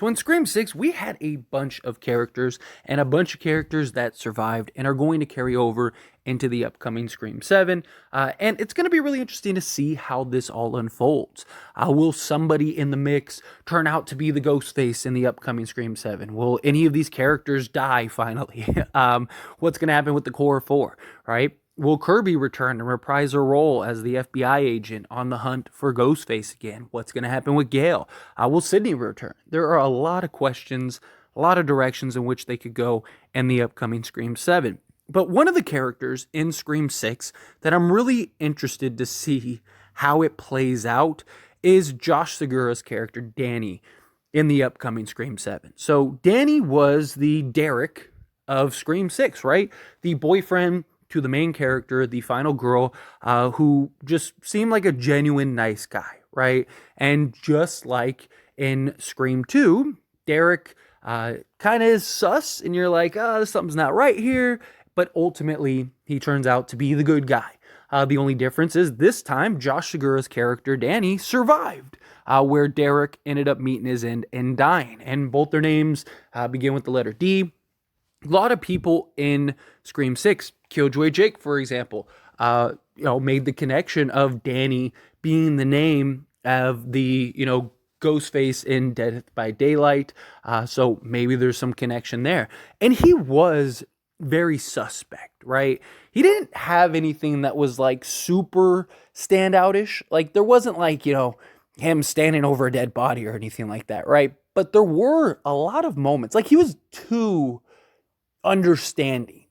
So in Scream 6, we had a bunch of characters and a bunch of characters that survived and are going to carry over into the upcoming Scream 7. And it's going to be really interesting to see how this all unfolds. Will somebody in the mix turn out to be the Ghostface in the upcoming Scream 7? Will any of these characters die finally? What's going to happen with the core four, right? Will Kirby return and reprise her role as the FBI agent on the hunt for Ghostface again? What's going to happen with Gale? Will Sydney return? There are a lot of questions, a lot of directions in which they could go in the upcoming Scream 7. But one of the characters in Scream 6 that I'm really interested to see how it plays out is Josh Segura's character, Danny, in the upcoming Scream 7. So Danny was the Derek of Scream 6, right? The boyfriend to the main character, the final girl, who just seemed like a genuine nice guy, right? And just like in Scream 2, Derek kind of is sus, and you're like, something's not right here. But ultimately, he turns out to be the good guy. The only difference is this time, Josh Segura's character, Danny, survived, where Derek ended up meeting his end and dying. And both their names begin with the letter D. A lot of people in Scream 6, Killjoy Jake, for example, made the connection of Danny being the name of the, Ghostface in Dead by Daylight. So maybe there's some connection there. And he was very suspect, right? He didn't have anything that was like super standoutish. Like there wasn't like, him standing over a dead body or anything like that, right? But there were a lot of moments. Like he was too understanding,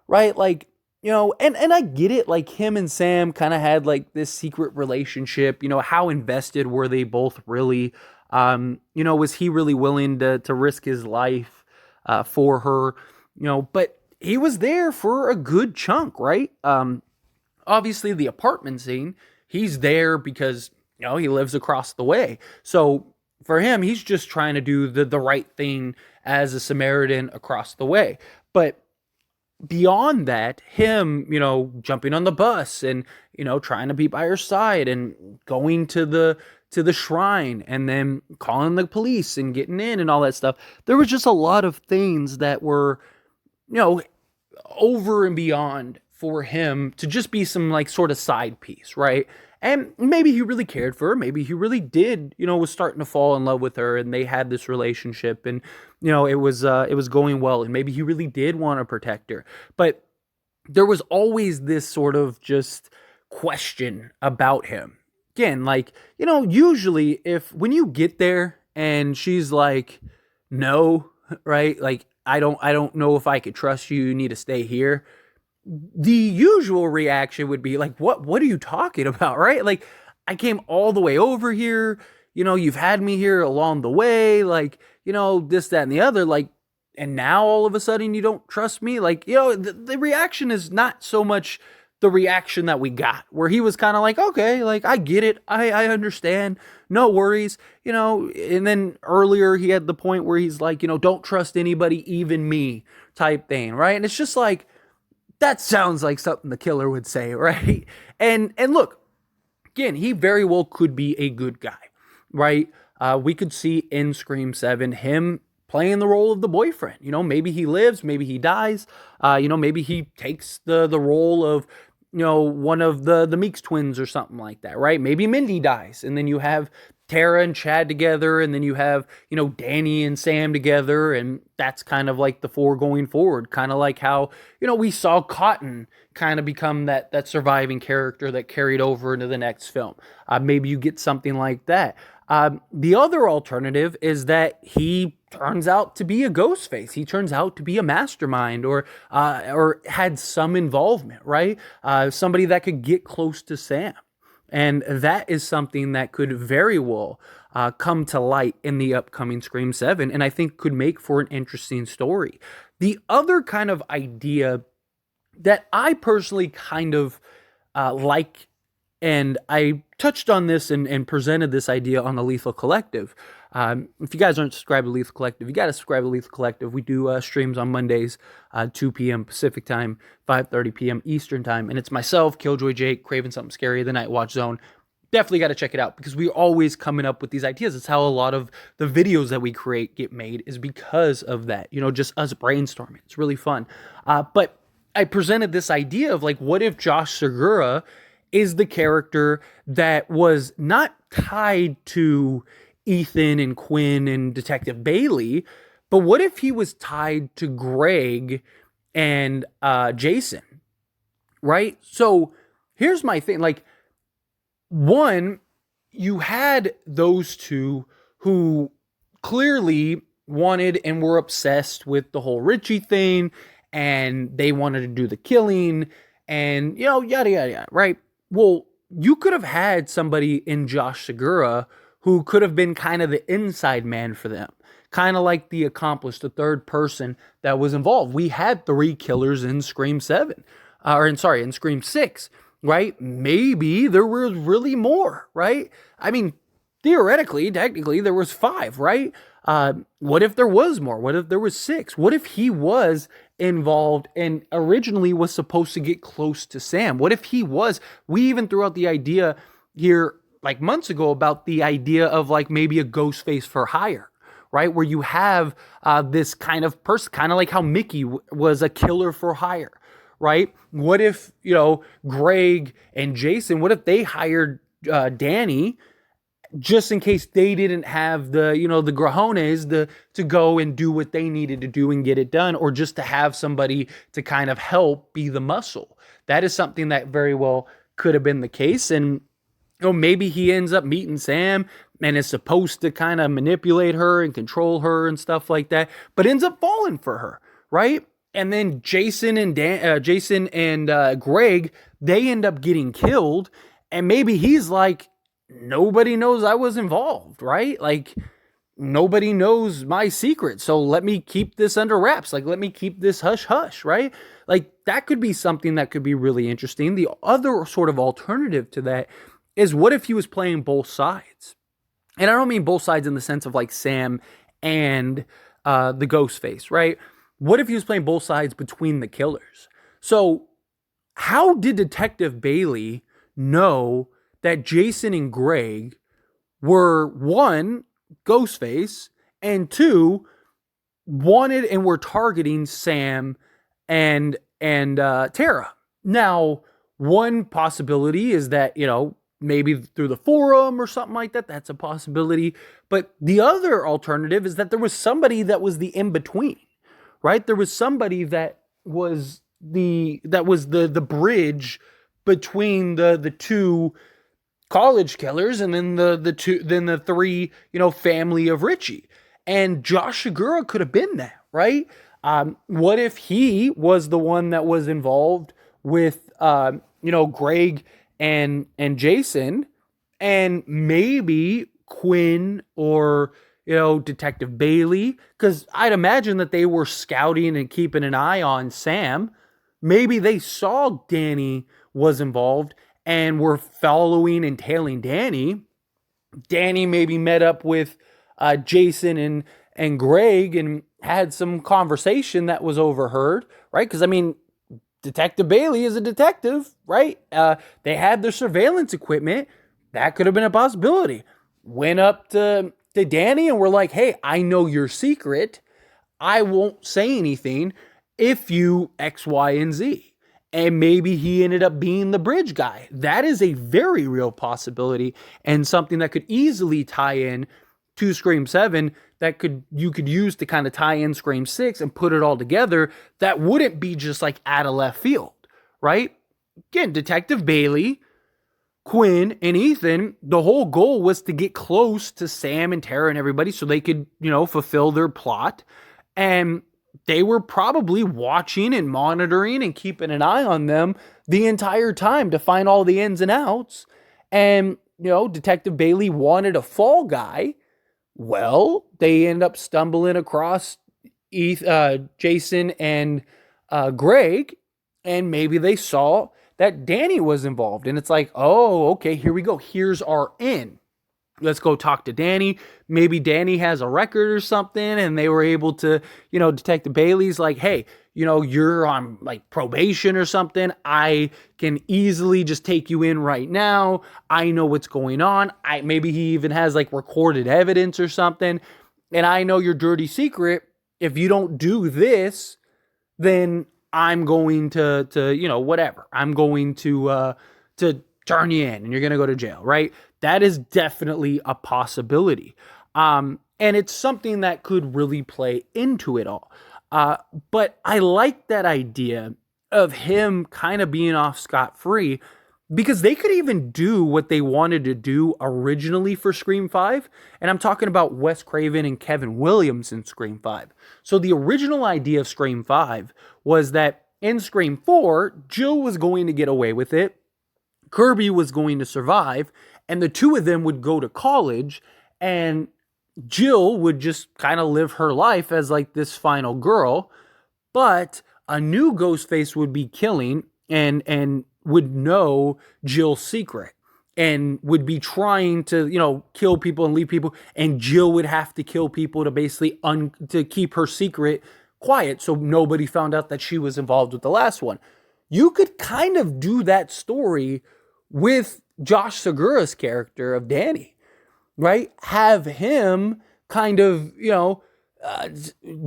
right? Like, and I get it, like him and Sam kind of had like this secret relationship, how invested were they both really? Was he really willing to risk his life for her? But he was there for a good chunk, right? Obviously the apartment scene, he's there because, he lives across the way. So for him, he's just trying to do the right thing as a Samaritan across the way. But beyond that, him, jumping on the bus and, trying to be by her side and going to the shrine and then calling the police and getting in and all that stuff. There was just a lot of things that were, over and beyond for him to just be some like sort of side piece, right? And maybe he really cared for her. Maybe he really did, was starting to fall in love with her and they had this relationship and, it was going well. And maybe he really did want to protect her. But there was always this sort of just question about him. Again, like, usually when you get there and she's like, no, right? Like, I don't know if I could trust you. You need to stay here. The usual reaction would be like, what are you talking about, right? Like, I came all the way over here, you've had me here along the way, like, this, that, and the other, like, and now all of a sudden you don't trust me? Like, the reaction is not so much the reaction that we got, where he was kind of like, okay, like, I get it, I understand, no worries, and then earlier he had the point where he's like, don't trust anybody, even me, type thing, right? And it's just like, that sounds like something the killer would say, right? And look, again, he very well could be a good guy, right? We could see in Scream 7 him playing the role of the boyfriend. Maybe he lives, maybe he dies. Maybe he takes the role of, one of the Meeks twins or something like that, right? Maybe Mindy dies, and then you have Tara and Chad together, and then you have, Danny and Sam together, and that's kind of like the four going forward, kind of like how, we saw Cotton kind of become that surviving character that carried over into the next film. Maybe you get something like that. The other alternative is that he turns out to be a Ghostface. He turns out to be a mastermind or had some involvement, right? Somebody that could get close to Sam. And that is something that could very well come to light in the upcoming Scream 7, and I think could make for an interesting story. The other kind of idea that I personally kind of like, and I touched on this and presented this idea on the Lethal Collective. If you guys aren't subscribed to Lethal Collective, you got to subscribe to Lethal Collective. We do streams on Mondays, 2 p.m. Pacific time, 5:30 p.m. Eastern time. And it's myself, Killjoy Jake, Craving Something Scary, The Night Watch Zone, definitely got to check it out because we're always coming up with these ideas. It's how a lot of the videos that we create get made, is because of that, just us brainstorming. It's really fun. But I presented this idea of like, what if Josh Segura is the character that was not tied to Ethan and Quinn and Detective Bailey, but what if he was tied to Greg and Jason, right? So here's my thing. Like, one, you had those two who clearly wanted and were obsessed with the whole Richie thing, and they wanted to do the killing, and, yada, yada, yada, right? Well, you could have had somebody in Josh Segura who could have been kind of the inside man for them, kind of like the accomplice, the third person that was involved. We had 3 killers in Scream 7, in Scream 6, right? Maybe there was really more, right? I mean, theoretically, technically, there was 5, right? What if there was more? What if there was 6? What if he was involved and originally was supposed to get close to Sam? What if he was? We even threw out the idea here like months ago about the idea of like maybe a Ghostface for hire, right? Where you have this kind of person, kind of like how Mickey was a killer for hire, right? What if, Greg and Jason, what if they hired Danny just in case they didn't have the, the grajones to go and do what they needed to do and get it done, or just to have somebody to kind of help be the muscle? That is something that very well could have been the case. And maybe he ends up meeting Sam and is supposed to kind of manipulate her and control her and stuff like that, but ends up falling for her, right? And then Jason and Greg, they end up getting killed, and maybe he's like, nobody knows I was involved, right? Like, nobody knows my secret, so let me keep this under wraps. Like, let me keep this hush hush, right? Like, that could be something that could be really interesting. The other sort of alternative to that is, what if he was playing both sides? And I don't mean both sides in the sense of like Sam and the Ghostface, right? What if he was playing both sides between the killers? So how did Detective Bailey know that Jason and Greg were, 1, Ghostface, and 2, wanted and were targeting Sam and Tara? Now, one possibility is that, maybe through the forum or something like that. That's a possibility. But the other alternative is that there was somebody that was the in-between, right? There was somebody that was the bridge between the 2 college killers and then the 3, family of Richie. And Josh Segura could have been that, right? What if he was the one that was involved with, Greg and Jason, and maybe Quinn or, Detective Bailey, because I'd imagine that they were scouting and keeping an eye on Sam. Maybe they saw Danny was involved and were following and tailing Danny. Danny maybe met up with Jason and Greg and had some conversation that was overheard, right? Because, I mean, Detective Bailey is a detective, right? They had their surveillance equipment. That could have been a possibility. Went up to Danny and were like, hey, I know your secret. I won't say anything if you X, Y, and Z. And maybe he ended up being the bridge guy. That is a very real possibility, and something that could easily tie in to Scream 7 that you could use to kind of tie in Scream 6 and put it all together. That wouldn't be just like out of left field, right? Again, Detective Bailey, Quinn, and Ethan, the whole goal was to get close to Sam and Tara and everybody so they could, fulfill their plot. And they were probably watching and monitoring and keeping an eye on them the entire time to find all the ins and outs. And, Detective Bailey wanted a fall guy. Well, they end up stumbling across Jason and Greg, and maybe they saw that Danny was involved. And it's like, oh, okay, here we go. Here's our in. let's go talk to Danny. Maybe Danny has a record or something, and they were able to, Detective Bailey's like, hey, you're on like probation or something. I can easily just take you in right now. I know what's going on. Maybe he even has like recorded evidence or something. And I know your dirty secret. If you don't do this, then I'm going to whatever. I'm going to turn you in and you're going to go to jail, right? That is definitely a possibility. And it's something that could really play into it all. But I like that idea of him kind of being off scot-free, because they could even do what they wanted to do originally for Scream 5. And I'm talking about Wes Craven and Kevin Williams in Scream 5. So the original idea of Scream 5 was that in Scream 4, Jill was going to get away with it. Kirby was going to survive, and the two of them would go to college, and Jill would just kind of live her life as like this final girl, but a new Ghostface would be killing and would know Jill's secret and would be trying to, kill people and leave people, and Jill would have to kill people to basically to keep her secret quiet so nobody found out that she was involved with the last one. You could kind of do that story with Josh Segura's character of Danny, right? Have him kind of,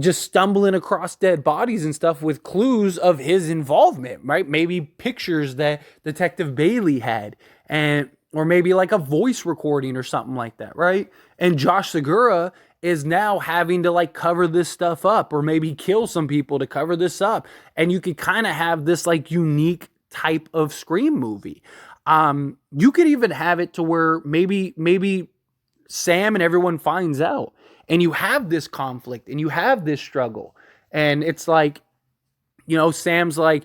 just stumbling across dead bodies and stuff with clues of his involvement, right? Maybe pictures that Detective Bailey had, or maybe like a voice recording or something like that, right? And Josh Segura is now having to like cover this stuff up, or maybe kill some people to cover this up. And you could kind of have this like unique type of Scream movie. You could even have it to where maybe Sam and everyone finds out, and you have this conflict and you have this struggle, and it's like, Sam's like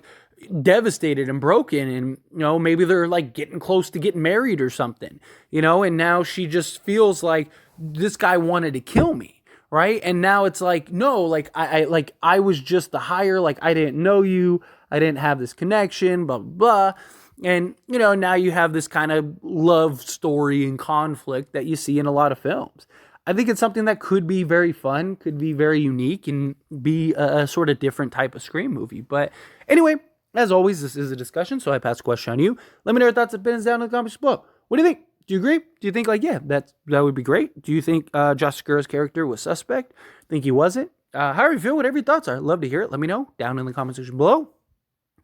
devastated and broken, and maybe they're like getting close to getting married or something, and now she just feels like this guy wanted to kill me, right? And now it's like, no, like I was just the hire, like I didn't know you, I didn't have this connection, blah blah blah. And, now you have this kind of love story and conflict that you see in a lot of films. I think it's something that could be very fun, could be very unique, and be a sort of different type of Scream movie. But anyway, as always, this is a discussion, so I pass the question on you. Let me know your thoughts and opinions down in the comments below. What do you think? Do you agree? Do you think, like, yeah, that would be great? Do you think Josh Segura's character was suspect? Think he wasn't? However you feel, whatever your thoughts are, I'd love to hear it. Let me know down in the comment section below.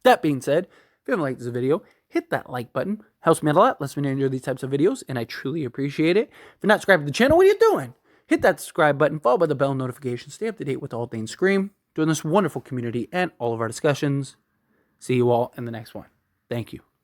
That being said, if you haven't liked this video, hit that like button. Helps me out a lot. Lets me know you enjoy these types of videos, and I truly appreciate it. If you're not subscribed to the channel, what are you doing? Hit that subscribe button, followed by the bell notification. Stay up to date with all things Scream, join this wonderful community and all of our discussions. See you all in the next one. Thank you.